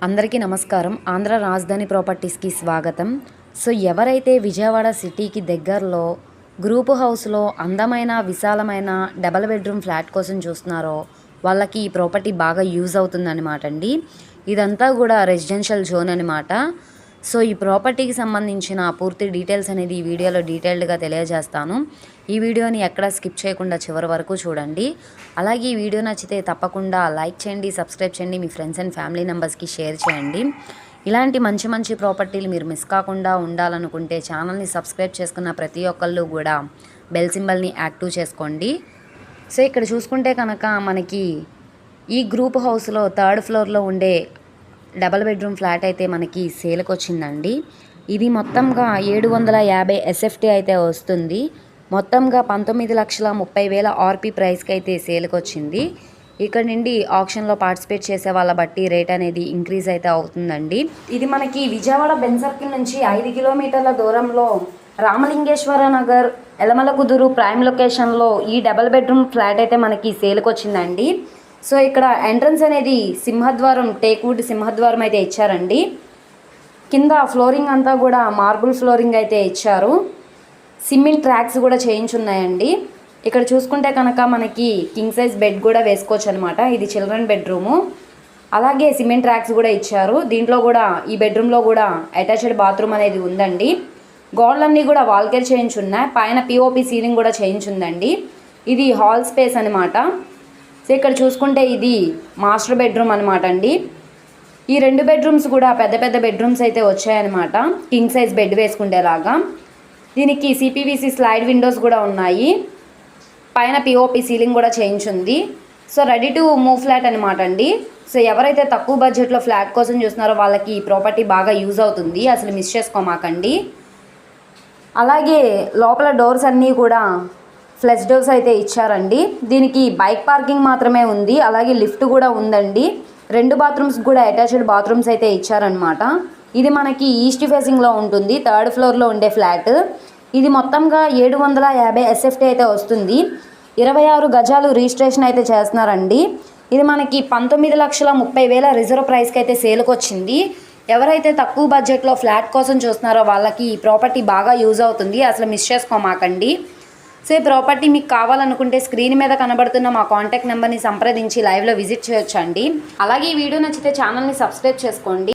అందరికీ నమస్కారం. ఆంధ్ర రాజధాని ప్రాపర్టీస్కి స్వాగతం. సో ఎవరైతే విజయవాడ సిటీకి దగ్గరలో గ్రూప్ హౌస్లో అందమైన విశాలమైన డబల్ బెడ్రూమ్ ఫ్లాట్ కోసం చూస్తున్నారో వాళ్ళకి ఈ ప్రాపర్టీ బాగా యూజ్ అవుతుందన్నమాట అండి. ఇదంతా కూడా రెసిడెన్షియల్ జోన్ అనమాట. సో ఈ ప్రాపర్టీకి సంబంధించిన పూర్తి డీటెయిల్స్ అనేది ఈ వీడియోలో డీటెయిల్డ్గా తెలియజేస్తాను. ఈ వీడియోని ఎక్కడ స్కిప్ చేయకుండా చివరి వరకు చూడండి. అలాగే ఈ వీడియో నచ్చితే తప్పకుండా లైక్ చేయండి, సబ్స్క్రైబ్ చేయండి, మీ ఫ్రెండ్స్ అండ్ ఫ్యామిలీ మెంబర్స్కి షేర్ చేయండి. ఇలాంటి మంచి మంచి ప్రాపర్టీలు మీరు మిస్ కాకుండా ఉండాలనుకుంటే ఛానల్ని సబ్స్క్రైబ్ చేసుకున్న ప్రతి ఒక్కళ్ళు కూడా బెల్ సింబల్ని యాక్టివ్ చేసుకోండి. సో ఇక్కడ చూసుకుంటే కనుక మనకి ఈ గ్రూప్ హౌస్లో థర్డ్ ఫ్లోర్లో ఉండే డబల్ బెడ్రూమ్ ఫ్లాట్ అయితే మనకి సేల్కి వచ్చిందండి. ఇది మొత్తంగా 750 SFT అయితే వస్తుంది. మొత్తంగా 19,30,000 ఆర్పీ ప్రైస్కి అయితే సేల్కి వచ్చింది. ఇక్కడ నుండి ఆప్షన్లో పార్టిసిపేట్ చేసే వాళ్ళ బట్టి రేట్ అనేది ఇంక్రీజ్ అయితే అవుతుందండి. ఇది మనకి విజయవాడ బెన్ సర్కిల్ నుంచి 5 కిలోమీటర్ల దూరంలో రామలింగేశ్వర నగర్ ఎలమలకుదురు ప్రైమ్ లొకేషన్లో ఈ డబల్ బెడ్రూమ్ ఫ్లాట్ అయితే మనకి సేల్కి వచ్చిందండి. సో ఇక్కడ ఎంట్రన్స్ అనేది సింహద్వారం, టేక్వుడ్ సింహద్వారం అయితే ఇచ్చారండి. కింద ఫ్లోరింగ్ అంతా కూడా మార్బుల్ ఫ్లోరింగ్ అయితే ఇచ్చారు. సిమెంట్ ట్రాక్స్ కూడా చేయించున్నాయండి. ఇక్కడ చూసుకుంటే కనుక మనకి కింగ్ సైజ్ బెడ్ కూడా వేసుకోవచ్చు అనమాట. ఇది చిల్డ్రన్ బెడ్రూము. అలాగే సిమెంట్ ట్రాక్స్ కూడా ఇచ్చారు. దీంట్లో కూడా ఈ బెడ్రూమ్లో కూడా అటాచ్డ్ బాత్రూమ్ అనేది ఉందండి. గోడలన్నీ కూడా వాల్కేర్ చేయించున్నాయి. పైన పిఓపి సీలింగ్ కూడా చేయించుందండి. ఇది హాల్ స్పేస్ అనమాట. సో ఇక్కడ చూసుకుంటే ఇది మాస్టర్ బెడ్రూమ్ అనమాట అండి. ఈ 2 బెడ్రూమ్స్ కూడా పెద్ద పెద్ద బెడ్రూమ్స్ అయితే వచ్చాయన్నమాట, కింగ్ సైజ్ బెడ్ వేసుకుండేలాగా. దీనికి సిపివిసి స్లైడ్ విండోస్ కూడా ఉన్నాయి. పైన పిఓపి సీలింగ్ కూడా చేయించుంది. So ready to move flat అనమాట అండి. సో ఎవరైతే తక్కువ బడ్జెట్లో ఫ్లాట్ కోసం చూస్తున్నారో వాళ్ళకి ఈ ప్రాపర్టీ బాగా యూజ్ అవుతుంది, అసలు మిస్ చేసుకోమాకండి. అలాగే లోపల డోర్స్ అన్నీ కూడా ఫ్లెష్ డోర్స్ అయితే ఇచ్చారండి. దీనికి బైక్ పార్కింగ్ మాత్రమే ఉంది. అలాగే లిఫ్ట్ కూడా ఉందండి. 2 బాత్రూమ్స్ కూడా అటాచ్డ్ బాత్రూమ్స్ అయితే ఇచ్చారనమాట. ఇది మనకి ఈస్ట్ ఫేసింగ్లో ఉంటుంది, థర్డ్ ఫ్లోర్లో ఉండే ఫ్లాట్. ఇది మొత్తంగా 750 SFT అయితే వస్తుంది. 26 గజాలు రిజిస్ట్రేషన్ అయితే చేస్తున్నారండి. ఇది మనకి 19,30,000 రిజర్వ్ ప్రైస్కి అయితే సేల్కి వచ్చింది. ఎవరైతే తక్కువ బడ్జెట్లో ఫ్లాట్ కోసం చూస్తున్నారో వాళ్ళకి ఈ ప్రాపర్టీ బాగా యూజ్ అవుతుంది, అసలు మిస్ చేసుకోమాకండి. సో ఈ ప్రాపర్టీ మీకు కావాలనుకుంటే స్క్రీన్ మీద కనబడుతున్న మా కాంటాక్ట్ నెంబర్ని సంప్రదించి లైవ్లో విజిట్ చేయొచ్చండి. అలాగే ఈ వీడియో నచ్చితే ఛానల్ని సబ్స్క్రైబ్ చేసుకోండి.